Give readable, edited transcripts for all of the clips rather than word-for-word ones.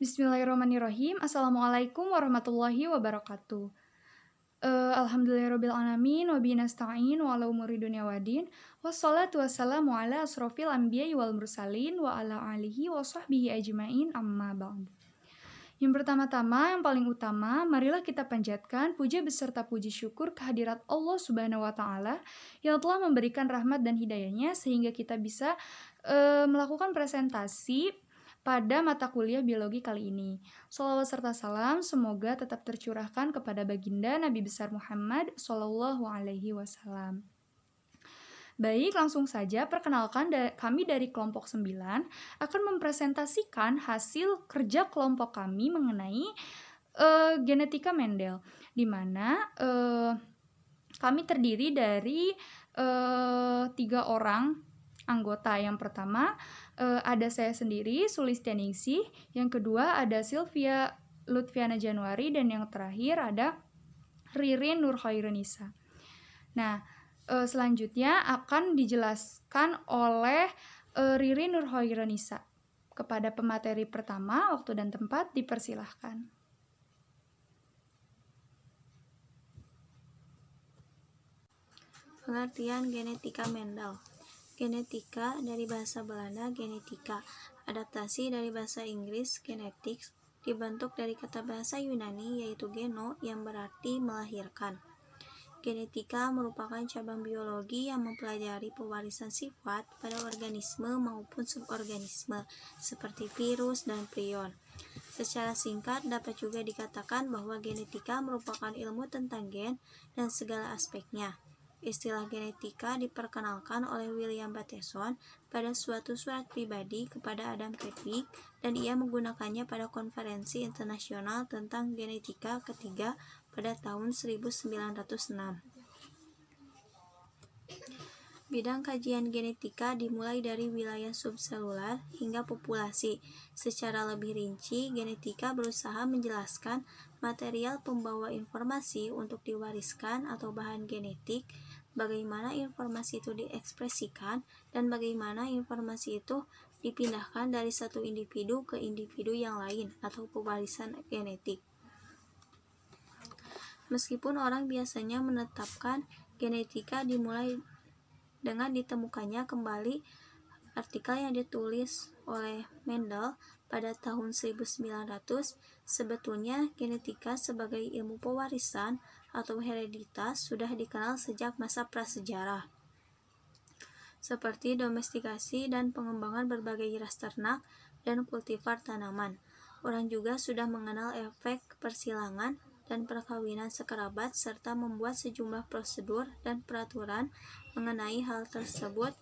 Bismillahirrahmanirrahim. Assalamualaikum warahmatullahi wabarakatuh. Alhamdulillahirabbil alamin wa bihi nasta'in wa ala umuri dunya waddin. Wassalatu wassalamu ala asrofil anbiya'i wal mursalin wa ala alihi wa sahbihi ajmain amma ba'du. Yang pertama-tama, yang paling utama, marilah kita panjatkan puja beserta puji syukur kehadirat Allah Subhanahu wa taala yang telah memberikan rahmat dan hidayahnya sehingga kita bisa melakukan presentasi pada mata kuliah biologi kali ini. Shalawat serta salam semoga tetap tercurahkan kepada baginda Nabi besar Muhammad Shallallahu alaihi wasallam. Baik, langsung saja perkenalkan kami dari kelompok 9 akan mempresentasikan hasil kerja kelompok kami mengenai genetika Mendel, di mana kami terdiri dari 3 orang anggota. Yang pertama ada saya sendiri, Sulistianingsih, yang kedua ada Sylvia Lutfiana Januari, dan yang terakhir ada Ririn Nurkhairunisa. Nah, selanjutnya akan dijelaskan oleh Ririn Nurkhairunisa. Kepada pemateri pertama, waktu dan tempat dipersilahkan. Pengertian genetika Mendel. Genetika dari bahasa Belanda genetika, adaptasi dari bahasa Inggris genetics, dibentuk dari kata bahasa Yunani yaitu geno yang berarti melahirkan. Genetika merupakan cabang biologi yang mempelajari pewarisan sifat pada organisme maupun suborganisme seperti virus dan prion. Secara singkat dapat juga dikatakan bahwa genetika merupakan ilmu tentang gen dan segala aspeknya. Istilah genetika diperkenalkan oleh William Bateson pada suatu surat pribadi kepada Adam Kedwick, dan ia menggunakannya pada konferensi internasional tentang genetika ketiga pada tahun 1906. Bidang kajian genetika dimulai dari wilayah subselular hingga populasi. Secara lebih rinci, genetika berusaha menjelaskan material pembawa informasi untuk diwariskan atau bahan genetik, bagaimana informasi itu diekspresikan, dan bagaimana informasi itu dipindahkan dari satu individu ke individu yang lain atau pewarisan genetik. Meskipun orang biasanya menetapkan genetika dimulai dengan ditemukannya kembali artikel yang ditulis oleh Mendel pada tahun 1900, sebetulnya genetika sebagai ilmu pewarisan atau hereditas sudah dikenal sejak masa prasejarah, seperti domestikasi dan pengembangan berbagai ras ternak dan kultivar tanaman. Orang juga sudah mengenal efek persilangan dan perkawinan sekerabat serta membuat sejumlah prosedur dan peraturan mengenai hal tersebut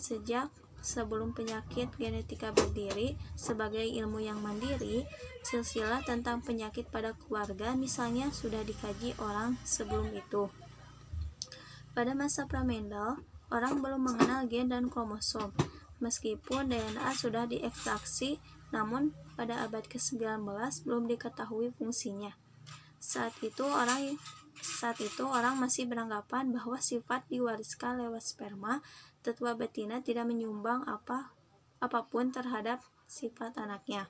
sejak sebelum penyakit genetika berdiri sebagai ilmu yang mandiri. Silsilah tentang penyakit pada keluarga misalnya sudah dikaji orang sebelum itu. Pada masa pra-Mendel, orang belum mengenal gen dan kromosom. Meskipun DNA sudah diekstraksi, namun pada abad ke-19 belum diketahui fungsinya. Saat itu orang masih beranggapan bahwa sifat diwariskan lewat sperma. Tetua betina tidak menyumbang apapun terhadap sifat anaknya.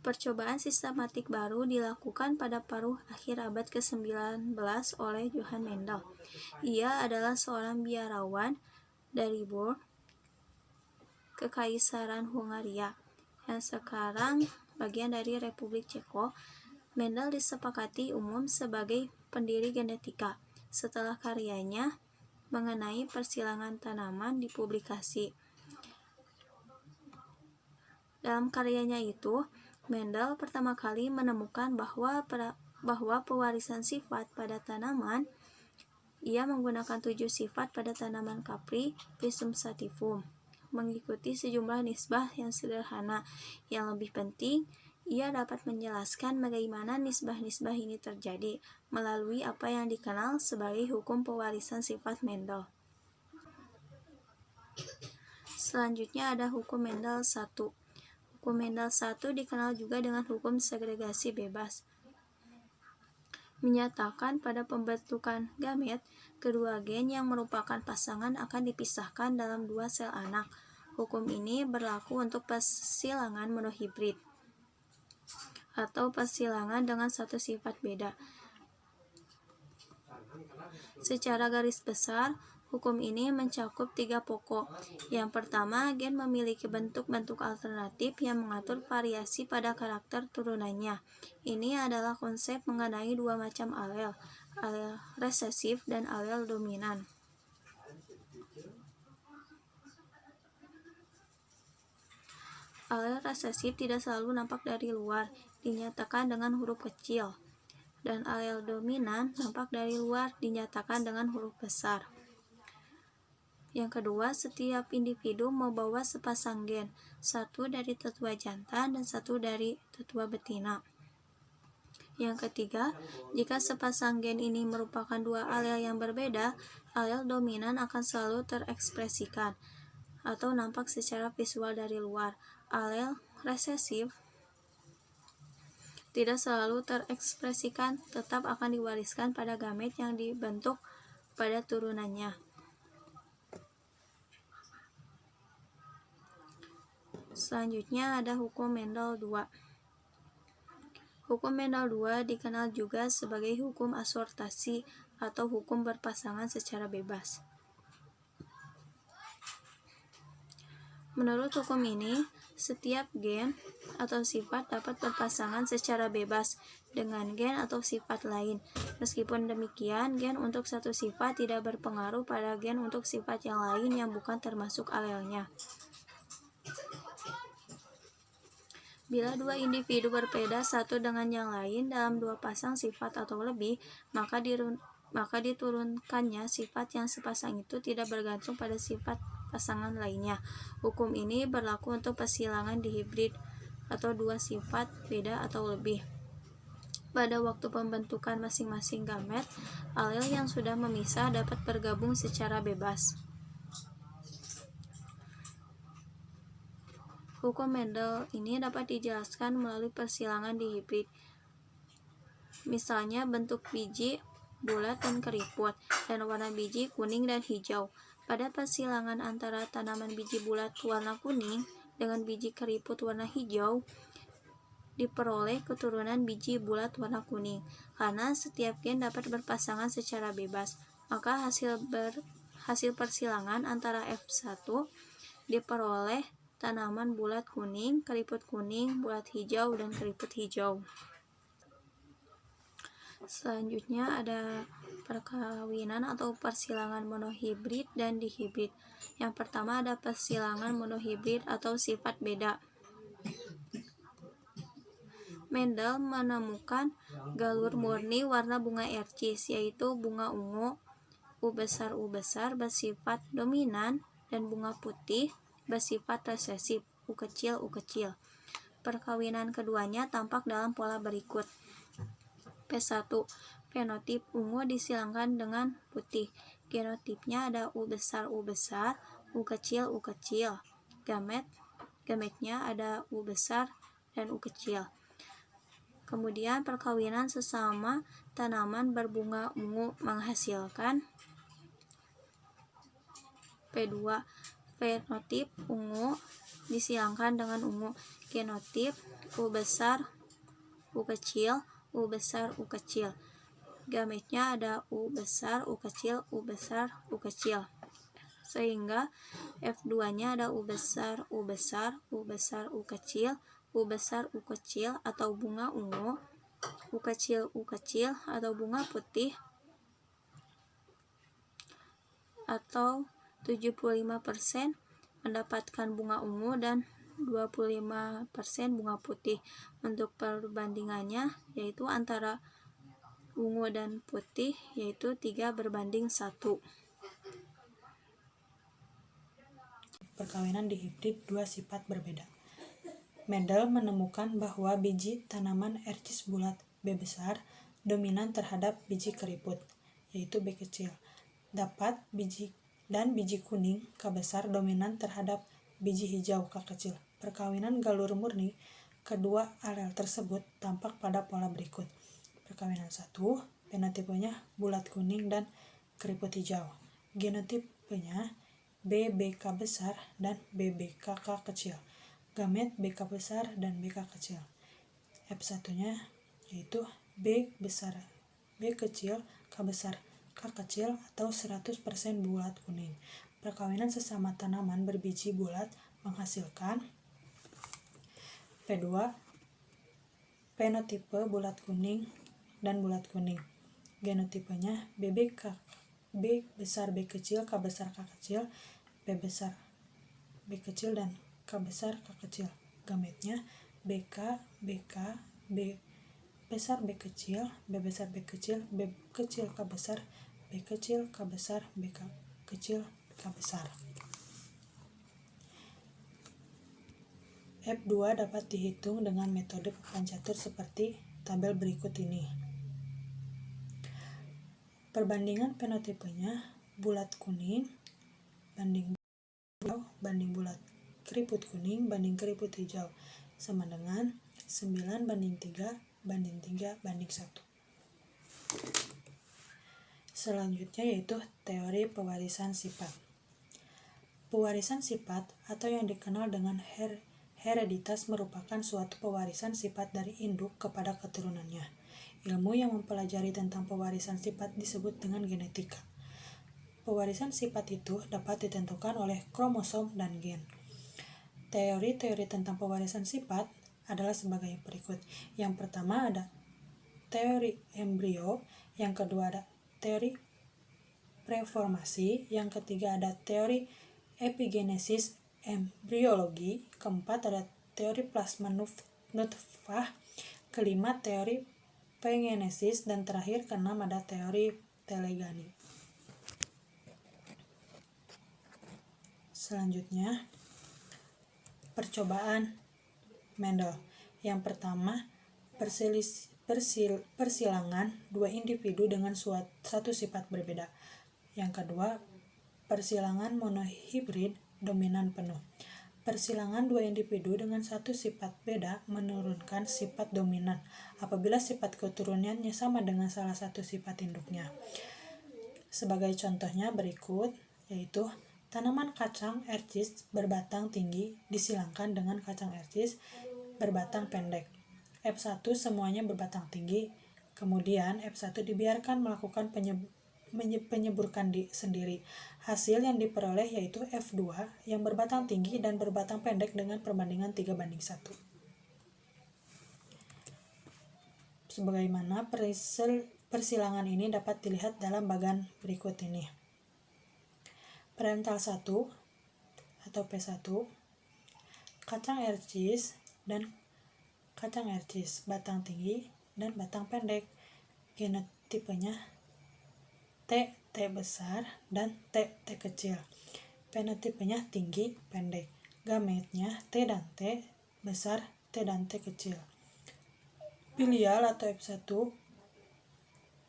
Percobaan sistematik baru dilakukan pada paruh akhir abad ke-19 oleh Johann Mendel. Ia adalah seorang biarawan dari Bern, Kekaisaran Hungaria, yang sekarang bagian dari Republik Ceko. Mendel disepakati umum sebagai pendiri genetika setelah karyanya mengenai persilangan tanaman dipublikasi. Dalam karyanya itu, Mendel pertama kali menemukan bahwa pewarisan sifat pada tanaman, ia menggunakan 7 sifat pada tanaman kapri, Pisum sativum, mengikuti sejumlah nisbah yang sederhana. Yang lebih penting, ia dapat menjelaskan bagaimana nisbah-nisbah ini terjadi melalui apa yang dikenal sebagai hukum pewarisan sifat Mendel. Selanjutnya ada hukum Mendel 1. Hukum Mendel 1 dikenal juga dengan hukum segregasi bebas. Menyatakan pada pembentukan gamet, kedua gen yang merupakan pasangan akan dipisahkan dalam 2 sel anak. Hukum ini berlaku untuk persilangan monohibrid atau persilangan dengan satu sifat beda. Secara garis besar, hukum ini mencakup 3 pokok. Yang pertama, gen memiliki bentuk-bentuk alternatif yang mengatur variasi pada karakter turunannya. Ini adalah konsep mengenai 2 macam alel resesif dan alel dominan. Alel resesif tidak selalu nampak dari luar, dinyatakan dengan huruf kecil, dan alel dominan nampak dari luar, dinyatakan dengan huruf besar. Yang kedua, setiap individu membawa sepasang gen, satu dari tetua jantan dan satu dari tetua betina. Yang ketiga, jika sepasang gen ini merupakan 2 alel yang berbeda, alel dominan akan selalu terekspresikan atau nampak secara visual dari luar. Alel resesif tidak selalu terekspresikan, tetap akan diwariskan pada gamet yang dibentuk pada turunannya. Selanjutnya ada hukum Mendel 2. Hukum Mendel 2 dikenal juga sebagai hukum asortasi atau hukum berpasangan secara bebas. Menurut hukum ini, setiap gen atau sifat dapat berpasangan secara bebas dengan gen atau sifat lain. Meskipun demikian, gen untuk satu sifat tidak berpengaruh pada gen untuk sifat yang lain yang bukan termasuk alelnya. Bila 2 individu berbeda satu dengan yang lain dalam 2 pasang sifat atau lebih, maka diturunkannya sifat yang sepasang itu tidak bergantung pada sifat pasangan lainnya. Hukum ini berlaku untuk persilangan dihibrid atau 2 sifat beda atau lebih. Pada waktu pembentukan masing-masing gamet, alel yang sudah memisah dapat bergabung secara bebas. Hukum Mendel ini dapat dijelaskan melalui persilangan dihibrid. Misalnya bentuk biji bulat dan keriput, dan warna biji kuning dan hijau. Pada persilangan antara tanaman biji bulat warna kuning dengan biji keriput warna hijau, diperoleh keturunan biji bulat warna kuning. Karena setiap gen dapat berpasangan secara bebas, maka hasil persilangan antara F1 diperoleh tanaman bulat kuning, keriput kuning, bulat hijau, dan keriput hijau. Selanjutnya ada perkawinan atau persilangan monohibrid dan dihibrid. Yang pertama ada persilangan monohibrid atau sifat beda. Mendel menemukan galur murni warna bunga ercis, yaitu bunga ungu U besar bersifat dominan dan bunga putih bersifat resesif U kecil. Perkawinan keduanya tampak dalam pola berikut. P1. Fenotip ungu disilangkan dengan putih. Genotipnya ada U besar, U kecil. Gametnya ada U besar dan U kecil. Kemudian perkawinan sesama tanaman berbunga ungu menghasilkan P2. Fenotip ungu disilangkan dengan ungu. Genotip U besar, U kecil. Gametnya ada U besar, U kecil. Sehingga F2-nya ada U besar, U kecil, U kecil atau bunga ungu, U kecil atau bunga putih, atau 75% mendapatkan bunga ungu dan 25% bunga putih. Untuk perbandingannya yaitu antara ungu dan putih yaitu 3:1. Perkawinan dihibrid 2 sifat berbeda. Mendel menemukan bahwa biji tanaman ercis bulat B besar dominan terhadap biji keriput, yaitu B kecil. Biji kuning K besar dominan terhadap biji hijau K kecil. Perkawinan galur murni kedua alel tersebut tampak pada pola berikut. Perkawinan 1, fenotipenya bulat kuning dan keriput hijau. Genotipenya BK besar dan BK kecil. Gamet BK besar dan BK kecil. F1-nya yaitu B kecil, K besar, K kecil atau 100% bulat kuning. Perkawinan sesama tanaman berbiji bulat menghasilkan P2 fenotipe bulat kuning dan bulat kuning. Genotipenya B besar B kecil, K besar K kecil, B besar B kecil dan K besar K kecil. Gametnya BK, B besar B kecil, B besar B kecil, B kecil K besar, B kecil K besar, B kecil K besar. F2 dapat dihitung dengan metode papan catur seperti tabel berikut ini. Perbandingan fenotipenya bulat kuning banding hijau banding bulat keriput kuning banding keriput hijau sama dengan 9 banding 3 banding 3 banding 1. Selanjutnya yaitu teori pewarisan sifat. Pewarisan sifat atau yang dikenal dengan hereditas merupakan suatu pewarisan sifat dari induk kepada keturunannya. Ilmu yang mempelajari tentang pewarisan sifat disebut dengan genetika. Pewarisan sifat itu dapat ditentukan oleh kromosom dan gen. Teori-teori tentang pewarisan sifat adalah sebagai berikut. Yang pertama ada teori embrio, yang kedua ada teori preformasi, yang ketiga ada teori epigenesis embriologi, keempat ada teori plasma nutfah, kelima teori pengenesis, dan terakhir keenam ada teori telegani. Selanjutnya percobaan Mendel. Yang pertama persilangan dua individu dengan satu sifat berbeda. Yang kedua persilangan monohibrid dominan penuh. Persilangan dua individu dengan satu sifat beda menurunkan sifat dominan apabila sifat keturunannya sama dengan salah satu sifat induknya. Sebagai contohnya berikut, yaitu tanaman kacang ercis berbatang tinggi disilangkan dengan kacang ercis berbatang pendek. F1 semuanya berbatang tinggi, kemudian F1 dibiarkan melakukan penyeburkan sendiri. Hasil yang diperoleh yaitu F2 yang berbatang tinggi dan berbatang pendek dengan perbandingan 3:1. Sebagaimana persilangan ini dapat dilihat dalam bagan berikut ini. Parental 1 atau P1, kacang ercis dan kacang ercis, batang tinggi dan batang pendek. Genotipenya T besar dan T kecil. Fenotipenya tinggi pendek. Gametnya T dan T besar, T dan T kecil. Filial atau F1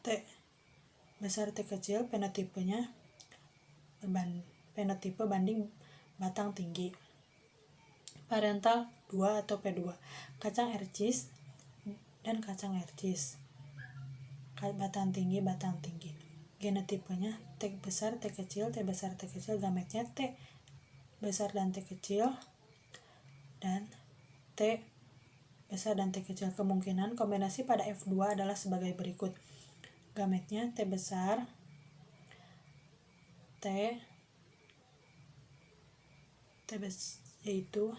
T besar T kecil, fenotipe banding batang tinggi. Parental 2 atau P2, kacang ercis dan kacang ercis, batang tinggi. Genotipenya T besar T kecil, T besar T kecil, gametnya T besar dan T kecil dan T besar dan T kecil. Kemungkinan kombinasi pada F2 adalah sebagai berikut. Gametnya T besar yaitu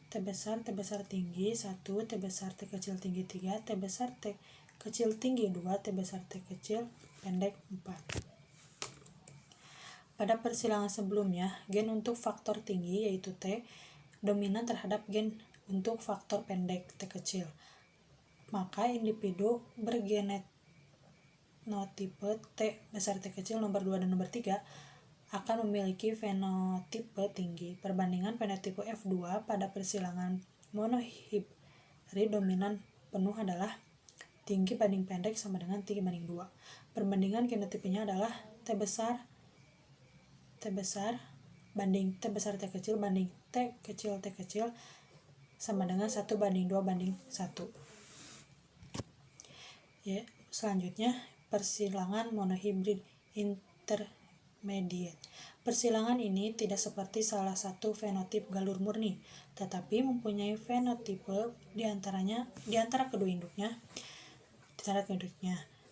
T besar tinggi 1, T besar T kecil tinggi 3, T besar T kecil tinggi 2, T besar T kecil pendek 4. Pada persilangan sebelumnya, gen untuk faktor tinggi yaitu T dominan terhadap gen untuk faktor pendek T kecil. Maka individu bergenotipe T besar T kecil nomor 2 dan nomor 3 akan memiliki fenotipe tinggi. Perbandingan fenotipe F2 pada persilangan monohibrid dominan penuh adalah tinggi banding pendek sama dengan 3:2. Perbandingan genotipenya adalah T besar banding T besar T kecil banding T kecil sama dengan 1:2:1. Selanjutnya persilangan monohibrid intermediate. Persilangan ini tidak seperti salah satu fenotip galur murni, tetapi mempunyai fenotipe di antara kedua induknya.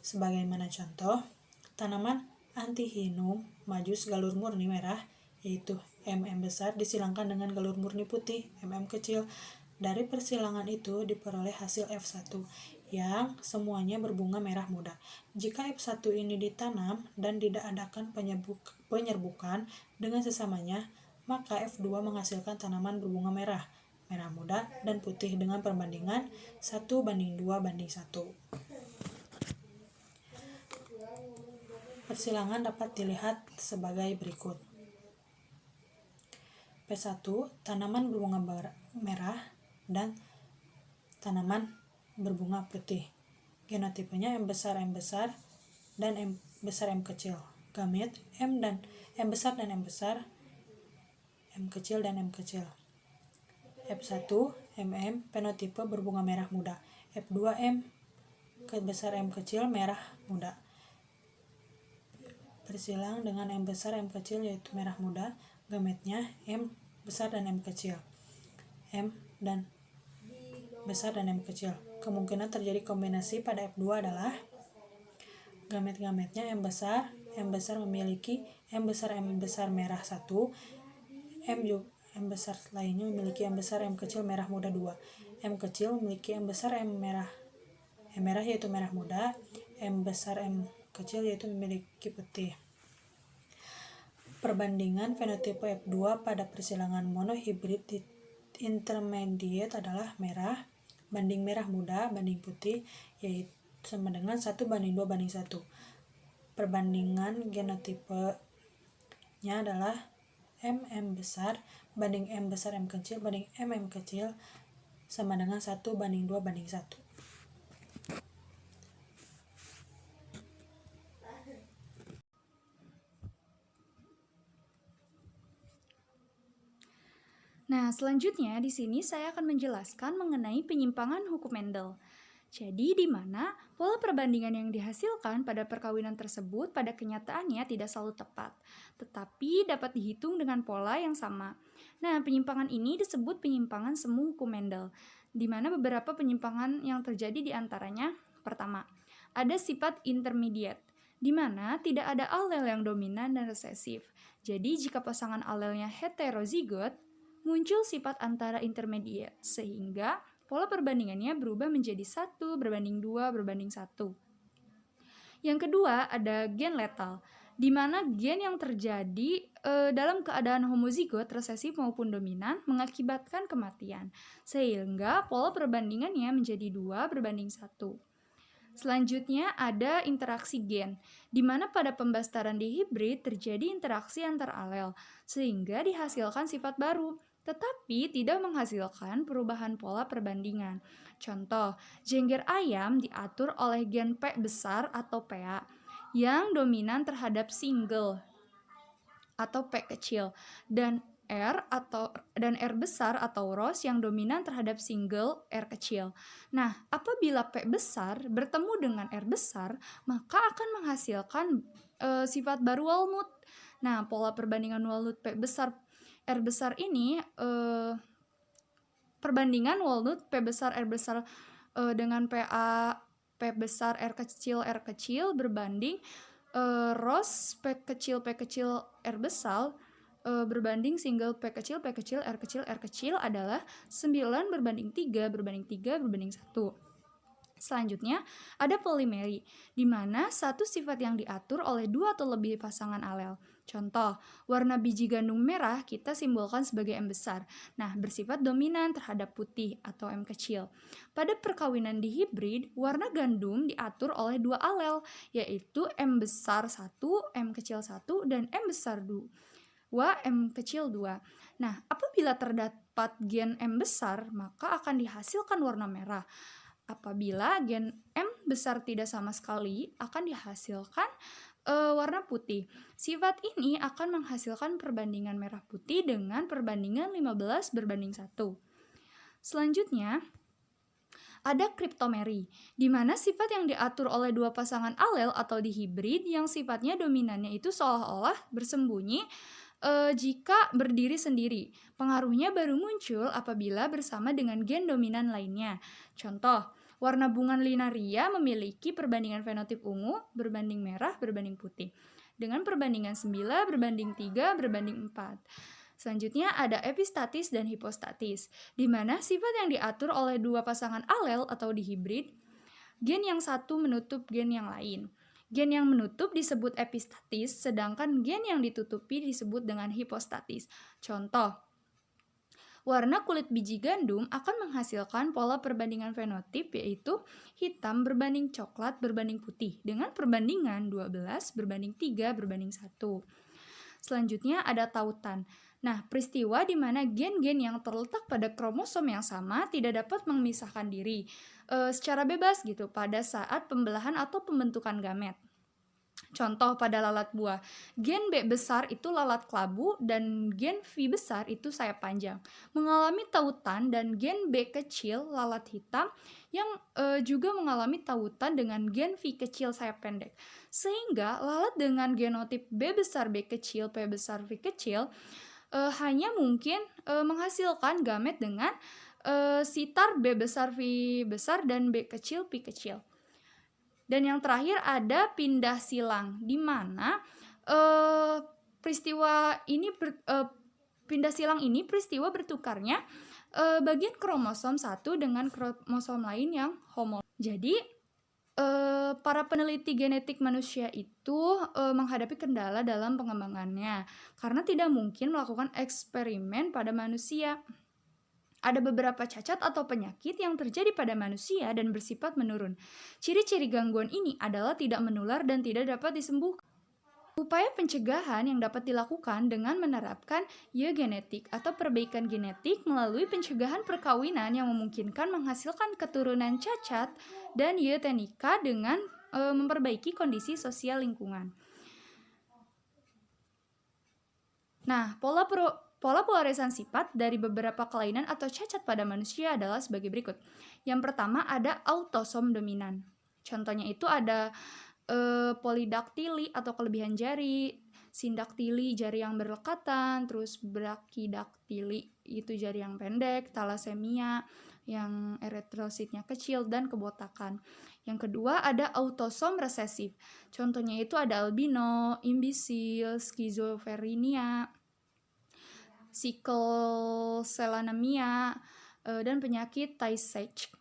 Sebagaimana contoh, tanaman Antihinum majus galur murni merah, yaitu MM besar, disilangkan dengan galur murni putih, MM kecil. Dari persilangan itu diperoleh hasil F1 yang semuanya berbunga merah muda. Jika F1 ini ditanam dan tidak adakan penyerbukan dengan sesamanya, maka F2 menghasilkan tanaman berbunga merah muda, dan putih dengan perbandingan 1:2:1. Persilangan dapat dilihat sebagai berikut. P1, tanaman berbunga merah dan tanaman berbunga putih. Genotipenya M besar dan M besar M kecil. Gamet M besar dan M besar, M kecil dan M kecil. F1 MM, fenotipe berbunga merah muda. F2 M besar M kecil merah muda. Persilang dengan M besar M kecil yaitu merah muda. Gametnya M besar dan M kecil. M dan besar dan M kecil. Kemungkinan terjadi kombinasi pada F2 adalah gamet-gametnya M besar memiliki M besar merah 1, M besar lainnya memiliki M besar M kecil merah muda 2. M kecil memiliki M besar M merah yaitu merah muda, M besar M kecil yaitu memiliki putih. Perbandingan fenotipe F2 pada persilangan monohibrid intermediate adalah merah banding merah muda banding putih, yaitu sama dengan 1:2:1. Perbandingan genotipenya adalah MM besar banding M besar M kecil banding MM kecil sama dengan 1:2:1. Nah, selanjutnya di sini saya akan menjelaskan mengenai penyimpangan hukum Mendel. Jadi, di mana pola perbandingan yang dihasilkan pada perkawinan tersebut pada kenyataannya tidak selalu tepat, tetapi dapat dihitung dengan pola yang sama. Nah, penyimpangan ini disebut penyimpangan semu hukum Mendel, di mana beberapa penyimpangan yang terjadi di antaranya, pertama, ada sifat intermediate, di mana tidak ada alel yang dominan dan resesif. Jadi, jika pasangan alelnya heterozigot, muncul sifat antara intermediate, sehingga pola perbandingannya berubah menjadi 1:2:1. Yang kedua, ada gen letal, di mana gen yang terjadi dalam keadaan homozigot, resesif maupun dominan mengakibatkan kematian, sehingga pola perbandingannya menjadi 2:1. Selanjutnya ada interaksi gen, di mana pada pembastaran dihibrid terjadi interaksi antar alel, sehingga dihasilkan sifat baru, tetapi tidak menghasilkan perubahan pola perbandingan. Contoh, jengger ayam diatur oleh gen P besar atau PA yang dominan terhadap single atau P kecil, dan R besar atau ROS yang dominan terhadap single R kecil. Nah, apabila P besar bertemu dengan R besar, maka akan menghasilkan sifat baru Walnut. Nah, pola perbandingan Walnut P besar R besar ini perbandingan Walnut P besar R besar dengan PA P besar R kecil berbanding ROS P kecil R besar berbanding single P kecil R kecil adalah 9:3:1. Selanjutnya, ada polimeri, di mana satu sifat yang diatur oleh 2 atau lebih pasangan alel. Contoh, warna biji gandum merah kita simbolkan sebagai M besar. Nah, bersifat dominan terhadap putih atau M kecil. Pada perkawinan dihibrid, warna gandum diatur oleh 2 alel, yaitu M besar 1, M kecil 1, dan M besar 2, M kecil 2. Nah, apabila terdapat gen M besar, maka akan dihasilkan warna merah. Apabila gen M besar tidak sama sekali, akan dihasilkan warna putih. Sifat ini akan menghasilkan perbandingan merah putih dengan perbandingan 15:1. Selanjutnya, ada kriptomeri, di mana sifat yang diatur oleh dua pasangan alel atau dihibrid yang sifatnya dominannya itu seolah-olah bersembunyi jika berdiri sendiri. Pengaruhnya baru muncul apabila bersama dengan gen dominan lainnya. Contoh, warna bunga linaria memiliki perbandingan fenotip ungu berbanding merah berbanding putih, dengan perbandingan 9 berbanding 3 berbanding 4. Selanjutnya ada epistatis dan hipostatis, di mana sifat yang diatur oleh dua pasangan alel atau dihibrid, gen yang satu menutup gen yang lain. Gen yang menutup disebut epistatis, sedangkan gen yang ditutupi disebut dengan hipostatis. Contoh, warna kulit biji gandum akan menghasilkan pola perbandingan fenotip yaitu hitam berbanding coklat berbanding putih dengan perbandingan 12 berbanding 3 berbanding 1. Selanjutnya ada tautan. Nah, peristiwa di mana gen-gen yang terletak pada kromosom yang sama tidak dapat memisahkan diri secara bebas gitu pada saat pembelahan atau pembentukan gamet. Contoh pada lalat buah, gen B besar itu lalat kelabu dan gen V besar itu sayap panjang. Mengalami tautan dan gen B kecil lalat hitam yang juga mengalami tautan dengan gen V kecil sayap pendek. Sehingga lalat dengan genotip B besar B kecil P besar V kecil hanya mungkin menghasilkan gamet dengan sitar B besar V besar dan B kecil P kecil. Dan yang terakhir ada pindah silang, di mana pindah silang ini peristiwa bertukarnya bagian kromosom satu dengan kromosom lain yang homolog. Jadi para peneliti genetik manusia itu menghadapi kendala dalam pengembangannya karena tidak mungkin melakukan eksperimen pada manusia. Ada beberapa cacat atau penyakit yang terjadi pada manusia dan bersifat menurun. Ciri-ciri gangguan ini adalah tidak menular dan tidak dapat disembuhkan. Upaya pencegahan yang dapat dilakukan dengan menerapkan eugenetik atau perbaikan genetik melalui pencegahan perkawinan yang memungkinkan menghasilkan keturunan cacat dan eutenika dengan memperbaiki kondisi sosial lingkungan. Nah, pola polarisan sifat dari beberapa kelainan atau cacat pada manusia adalah sebagai berikut. Yang pertama ada autosom dominan. Contohnya itu ada polidaktili atau kelebihan jari, sindaktili jari yang berlekatan, terus brakidaktili itu jari yang pendek, talasemia yang eritrositnya kecil dan kebotakan. Yang kedua ada autosom resesif. Contohnya itu ada albino, imbisil, skizofrenia, sickle-cell-anemia, dan penyakit Tay-Sachs.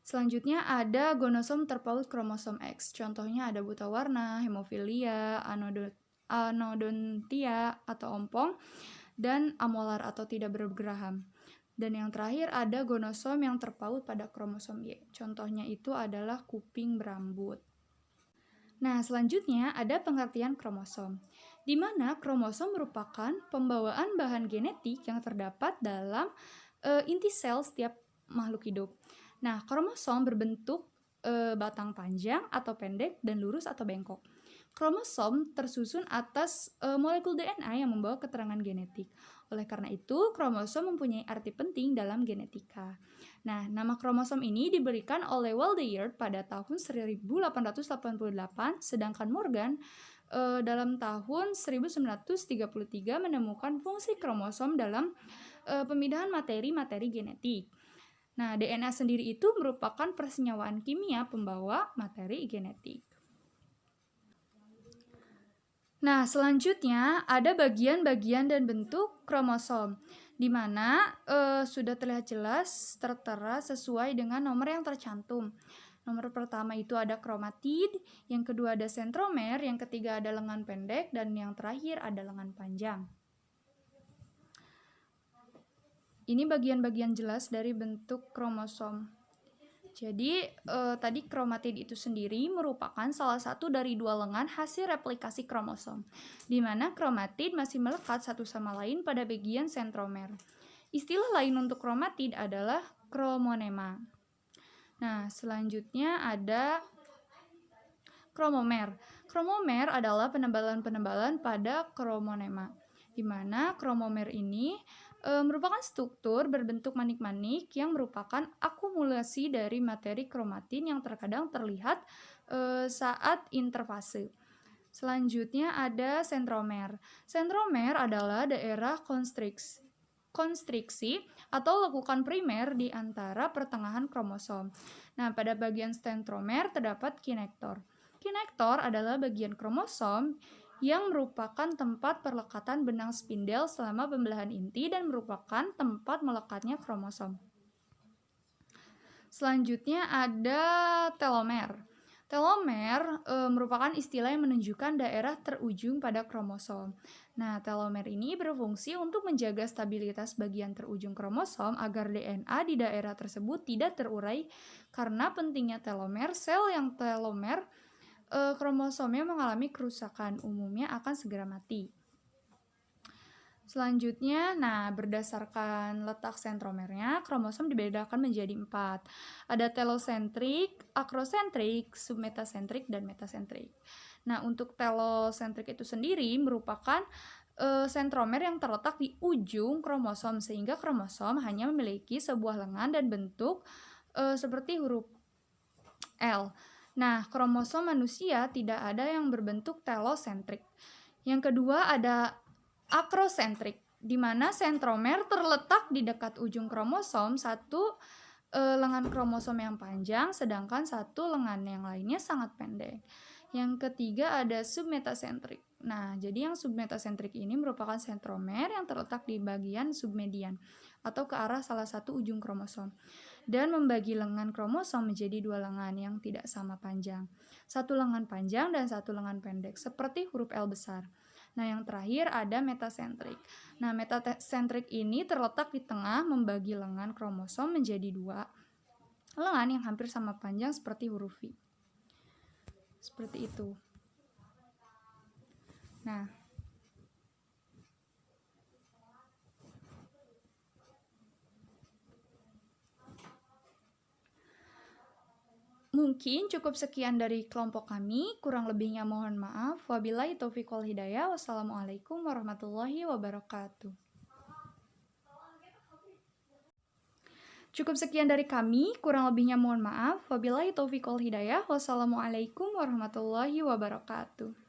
Selanjutnya ada gonosom terpaut kromosom X. Contohnya ada buta warna, hemofilia, anodontia atau ompong, dan amolar atau tidak bergeraham. Dan yang terakhir ada gonosom yang terpaut pada kromosom Y. Contohnya itu adalah kuping berambut. Nah, selanjutnya ada pengertian kromosom, di mana kromosom merupakan pembawaan bahan genetik yang terdapat dalam inti sel setiap makhluk hidup. Nah, kromosom berbentuk batang panjang atau pendek dan lurus atau bengkok. Kromosom tersusun atas molekul DNA yang membawa keterangan genetik. Oleh karena itu, kromosom mempunyai arti penting dalam genetika. Nah, nama kromosom ini diberikan oleh Waldeyer pada tahun 1888, sedangkan Morgan dalam tahun 1933 menemukan fungsi kromosom dalam pemindahan materi-materi genetik. Nah, DNA sendiri itu merupakan persenyawaan kimia pembawa materi genetik. Nah, selanjutnya ada bagian-bagian dan bentuk kromosom, di mana sudah terlihat jelas tertera sesuai dengan nomor yang tercantum. Nomor pertama itu ada kromatid, yang kedua ada sentromer, yang ketiga ada lengan pendek, dan yang terakhir ada lengan panjang. Ini bagian-bagian jelas dari bentuk kromosom. Jadi, tadi kromatid itu sendiri merupakan salah satu dari dua lengan hasil replikasi kromosom, di mana kromatid masih melekat satu sama lain pada bagian sentromer. Istilah lain untuk kromatid adalah kromonema. Nah, selanjutnya ada kromomer. Kromomer adalah penebalan-penebalan pada kromonema, di mana kromomer ini merupakan struktur berbentuk manik-manik yang merupakan akumulasi dari materi kromatin yang terkadang terlihat saat interfase. Selanjutnya ada sentromer. Sentromer adalah daerah konstriksi atau lekukan primer di antara pertengahan kromosom. Nah, pada bagian sentromer terdapat kinektor. Kinektor adalah bagian kromosom yang merupakan tempat perlekatan benang spindel selama pembelahan inti dan merupakan tempat melekatnya kromosom. Selanjutnya ada telomer. Telomer merupakan istilah yang menunjukkan daerah terujung pada kromosom. Nah, telomer ini berfungsi untuk menjaga stabilitas bagian terujung kromosom agar DNA di daerah tersebut tidak terurai. Karena pentingnya telomer, sel yang telomer kromosomnya mengalami kerusakan, umumnya akan segera mati. Selanjutnya, berdasarkan letak sentromernya, kromosom dibedakan menjadi 4. Ada telosentrik, akrosentrik, submetasentrik, dan metasentrik. Nah, untuk telosentrik itu sendiri merupakan sentromer yang terletak di ujung kromosom, sehingga kromosom hanya memiliki sebuah lengan dan bentuk seperti huruf L. Nah, kromosom manusia tidak ada yang berbentuk telosentrik. Yang kedua ada akrosentrik, di mana sentromer terletak di dekat ujung kromosom, satu lengan kromosom yang panjang, sedangkan satu lengan yang lainnya sangat pendek. Yang ketiga ada submetasentrik. Nah, jadi yang submetasentrik ini merupakan sentromer yang terletak di bagian submedian atau ke arah salah satu ujung kromosom dan membagi lengan kromosom menjadi 2 lengan yang tidak sama panjang. Satu lengan panjang dan satu lengan pendek, seperti huruf L besar. Nah, yang terakhir ada metasentrik. Nah, metasentrik ini terletak di tengah membagi lengan kromosom menjadi 2 lengan yang hampir sama panjang seperti huruf V. Seperti itu. Nah, mungkin cukup sekian dari kelompok kami, kurang lebihnya mohon maaf. Wabillahi taufiq wal hidayah. Wassalamualaikum warahmatullahi wabarakatuh. Cukup sekian dari kami, kurang lebihnya mohon maaf. Wabillahi taufiq wal hidayah. Wassalamualaikum warahmatullahi wabarakatuh.